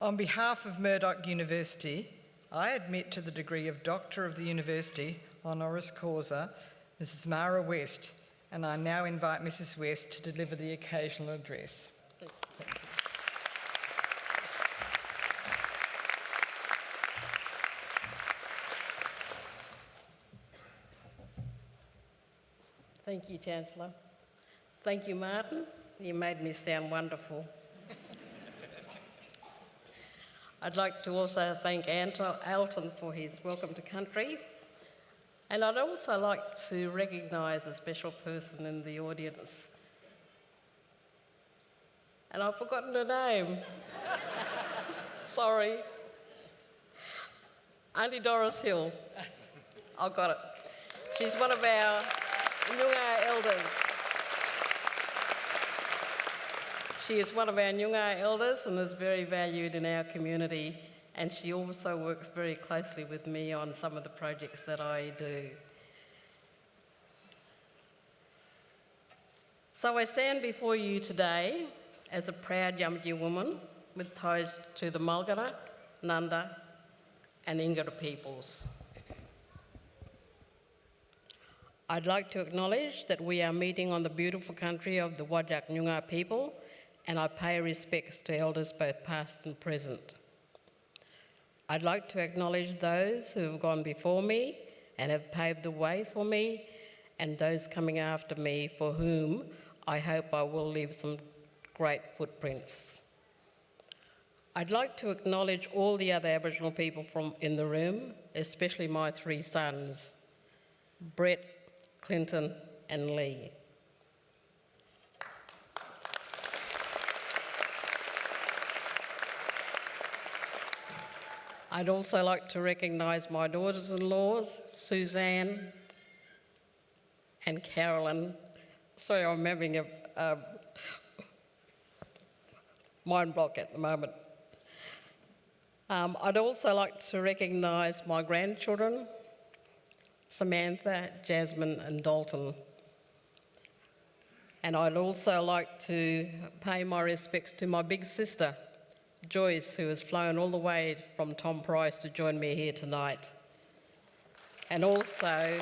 On behalf of Murdoch University, I admit to the degree of Doctor of the University, honoris causa, Mrs. Mara West, and I now invite Mrs. West to deliver the occasional address. Thank you, Chancellor. Thank you, Martin. You made me sound wonderful. I'd like to also thank Alton for his welcome to country. And I'd also like to recognise a special person in the audience. And I've forgotten her name. Sorry. Auntie Doris Hill. I've got it. She's one of our Nyunga elders. She is one of our Nyunga elders and is very valued in our community, and she also works very closely with me on some of the projects that I do. So I stand before you today as a proud Yamatji woman with ties to the Mulgara, Nunda and Ingara peoples. I'd like to acknowledge that we are meeting on the beautiful country of the Whadjuk Nyunga people, and I pay respects to elders both past and present. I'd like to acknowledge those who have gone before me and have paved the way for me, and those coming after me for whom I hope I will leave some great footprints. I'd like to acknowledge all the other Aboriginal people in the room, especially my three sons, Brett, Clinton and Lee. I'd also like to recognise my daughters-in-laws, Suzanne and Carolyn. Sorry, I'm having a mind block at the moment. I'd also like to recognise my grandchildren, Samantha, Jasmine and Dalton. And I'd also like to pay my respects to my big sister, Joyce, who has flown all the way from Tom Price to join me here tonight. And also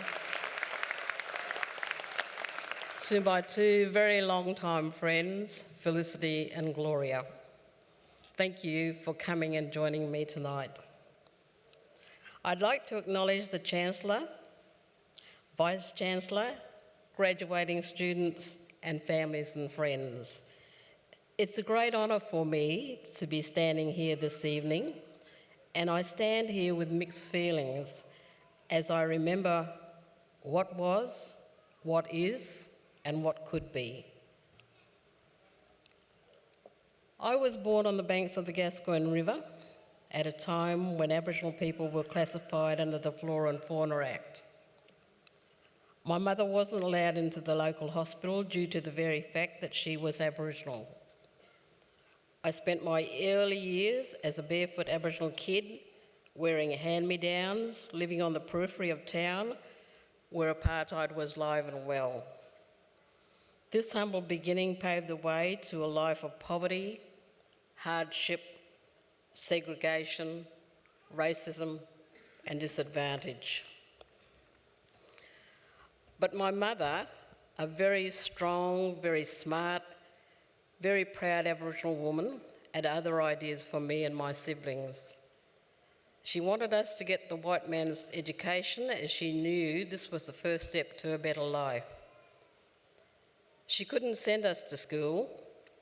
to my two very long-time friends, Felicity and Gloria. Thank you for coming and joining me tonight. I'd like to acknowledge the Chancellor, Vice-Chancellor, graduating students and families and friends. It's a great honour for me to be standing here this evening, and I stand here with mixed feelings as I remember what was, what is, and what could be. I was born on the banks of the Gascoyne River at a time when Aboriginal people were classified under the Flora and Fauna Act. My mother wasn't allowed into the local hospital due to the very fact that she was Aboriginal. I spent my early years as a barefoot Aboriginal kid, wearing hand-me-downs, living on the periphery of town where apartheid was live and well. This humble beginning paved the way to a life of poverty, hardship, segregation, racism and disadvantage. But my mother, a very strong, very smart, very proud Aboriginal woman, had other ideas for me and my siblings. She wanted us to get the white man's education as she knew this was the first step to a better life. She couldn't send us to school,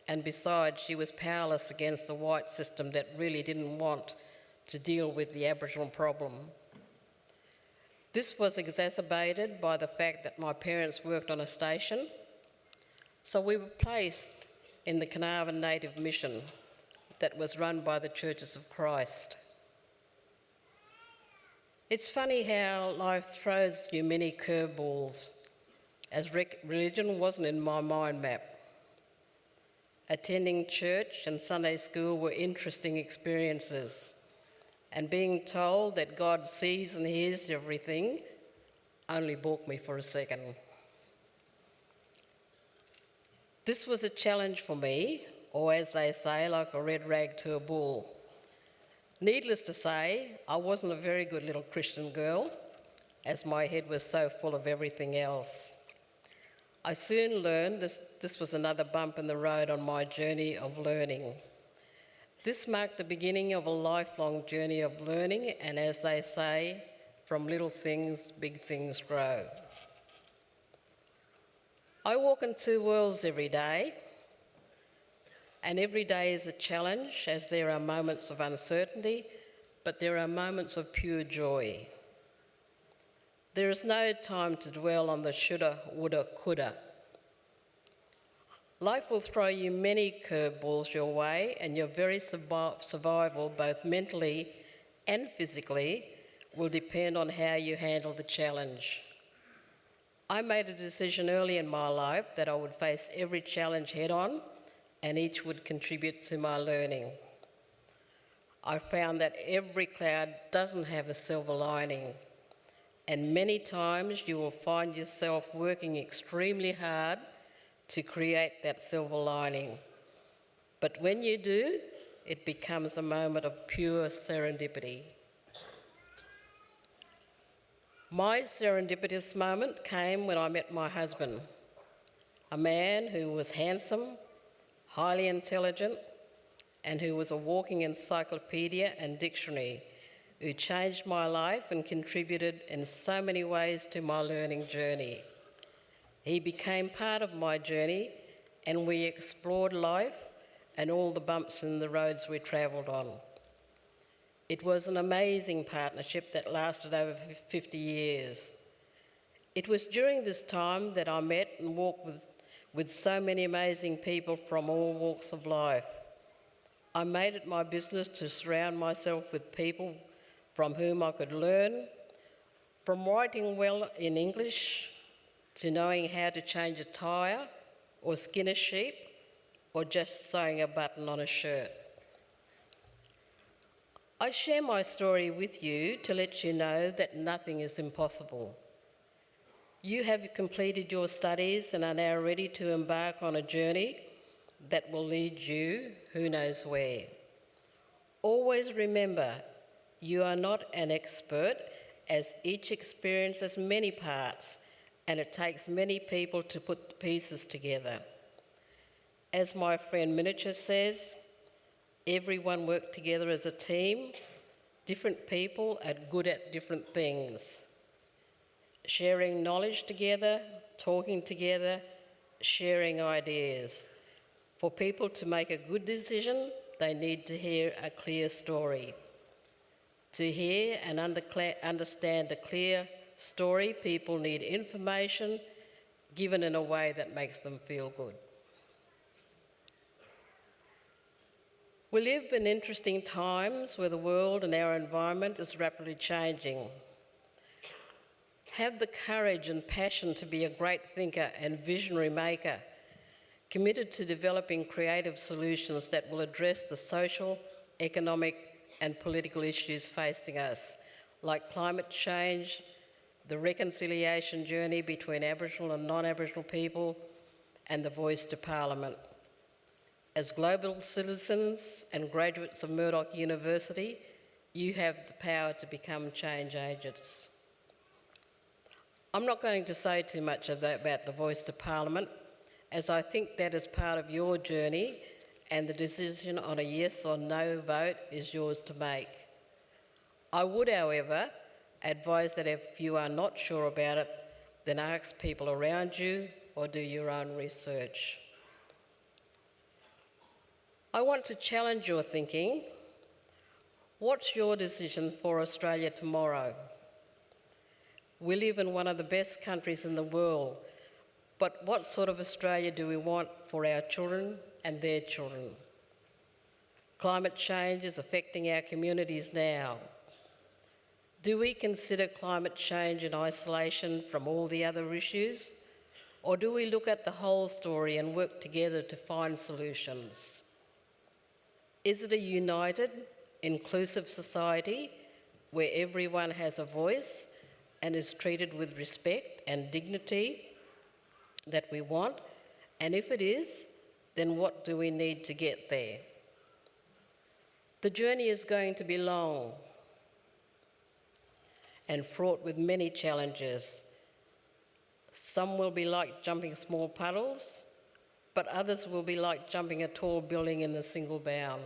and besides, she was powerless against the white system that really didn't want to deal with the Aboriginal problem. This was exacerbated by the fact that my parents worked on a station, so we were placed in the Carnarvon Native Mission that was run by the Churches of Christ. It's funny how life throws you many curveballs, as religion wasn't in my mind map. Attending church and Sunday school were interesting experiences, and being told that God sees and hears everything only balked me for a second. This was a challenge for me, or as they say, like a red rag to a bull. Needless to say, I wasn't a very good little Christian girl, as my head was so full of everything else. I soon learned this was another bump in the road on my journey of learning. This marked the beginning of a lifelong journey of learning, and as they say, from little things, big things grow. I walk in two worlds every day, and every day is a challenge, as there are moments of uncertainty, but there are moments of pure joy. There is no time to dwell on the shoulda, woulda, coulda. Life will throw you many curveballs your way, and your very survival, both mentally and physically, will depend on how you handle the challenge. I made a decision early in my life that I would face every challenge head-on, and each would contribute to my learning. I found that every cloud doesn't have a silver lining, and many times you will find yourself working extremely hard to create that silver lining. But when you do, it becomes a moment of pure serendipity. My serendipitous moment came when I met my husband, a man who was handsome, highly intelligent, and who was a walking encyclopedia and dictionary, who changed my life and contributed in so many ways to my learning journey. He became part of my journey, and we explored life and all the bumps in the roads we travelled on. It was an amazing partnership that lasted over 50 years. It was during this time that I met and walked with so many amazing people from all walks of life. I made it my business to surround myself with people from whom I could learn, from writing well in English to knowing how to change a tyre or skin a sheep or just sewing a button on a shirt. I share my story with you to let you know that nothing is impossible. You have completed your studies and are now ready to embark on a journey that will lead you who knows where. Always remember, you are not an expert, as each experience has many parts, and it takes many people to put the pieces together. As my friend Miniature says, everyone worked together as a team. Different people are good at different things. Sharing knowledge together, talking together, sharing ideas. For people to make a good decision, they need to hear a clear story. To hear and understand a clear story, people need information given in a way that makes them feel good. We live in interesting times where the world and our environment is rapidly changing. Have the courage and passion to be a great thinker and visionary maker, committed to developing creative solutions that will address the social, economic, and political issues facing us, like climate change, the reconciliation journey between Aboriginal and non-Aboriginal people, and the voice to Parliament. As global citizens and graduates of Murdoch University, you have the power to become change agents. I'm not going to say too much about the voice to Parliament, as I think that is part of your journey, and the decision on a yes or no vote is yours to make. I would, however, advise that if you are not sure about it, then ask people around you or do your own research. I want to challenge your thinking. What's your decision for Australia tomorrow? We live in one of the best countries in the world, but what sort of Australia do we want for our children and their children? Climate change is affecting our communities now. Do we consider climate change in isolation from all the other issues? Or do we look at the whole story and work together to find solutions? Is it a united, inclusive society where everyone has a voice and is treated with respect and dignity that we want? And if it is, then what do we need to get there? The journey is going to be long and fraught with many challenges. Some will be like jumping small puddles, but others will be like jumping a tall building in a single bound.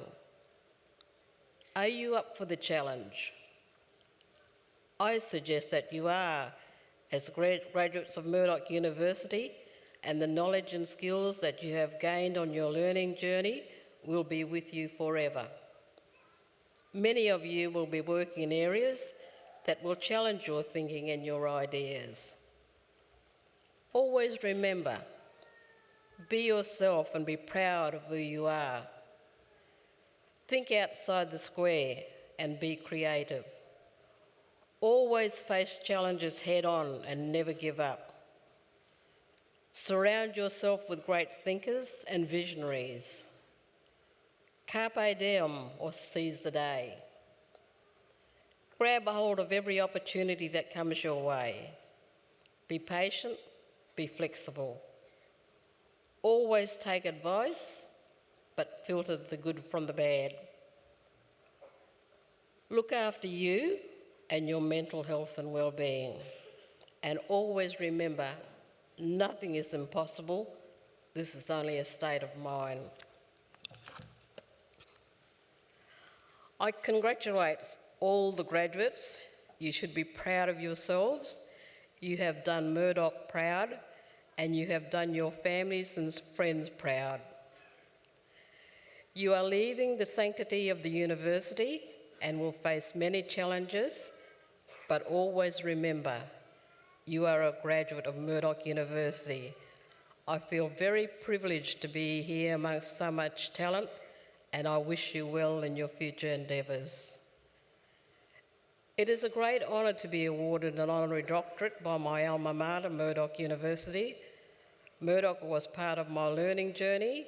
Are you up for the challenge? I suggest that you are, as graduates of Murdoch University, and the knowledge and skills that you have gained on your learning journey will be with you forever. Many of you will be working in areas that will challenge your thinking and your ideas. Always remember, be yourself and be proud of who you are. Think outside the square and be creative. Always face challenges head on and never give up. Surround yourself with great thinkers and visionaries. Carpe diem, or seize the day. Grab a hold of every opportunity that comes your way. Be patient, be flexible. Always take advice, but filter the good from the bad. Look after you and your mental health and well-being. And always remember, nothing is impossible. This is only a state of mind. I congratulate all the graduates. You should be proud of yourselves. You have done Murdoch proud, and you have done your families and friends proud. You are leaving the sanctity of the university and will face many challenges, but always remember, you are a graduate of Murdoch University. I feel very privileged to be here amongst so much talent, and I wish you well in your future endeavours. It is a great honour to be awarded an honorary doctorate by my alma mater, Murdoch University. Murdoch was part of my learning journey,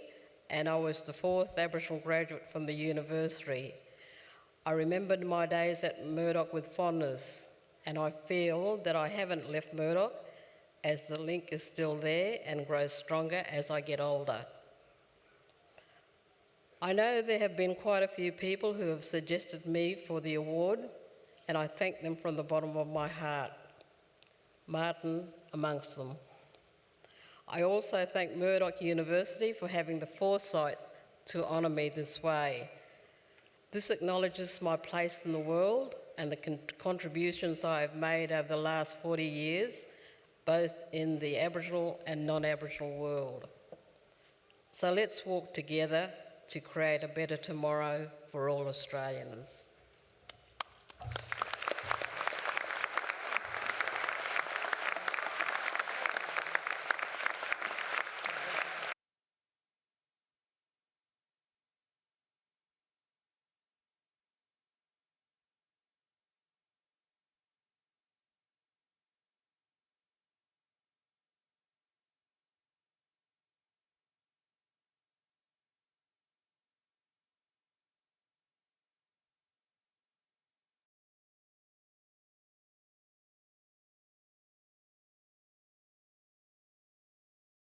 and I was the fourth Aboriginal graduate from the university. I remembered my days at Murdoch with fondness, and I feel that I haven't left Murdoch, as the link is still there and grows stronger as I get older. I know there have been quite a few people who have suggested me for the award, and I thank them from the bottom of my heart, Martin amongst them. I also thank Murdoch University for having the foresight to honour me this way. This acknowledges my place in the world and the contributions I have made over the last 40 years, both in the Aboriginal and non-Aboriginal world. So let's walk together to create a better tomorrow for all Australians.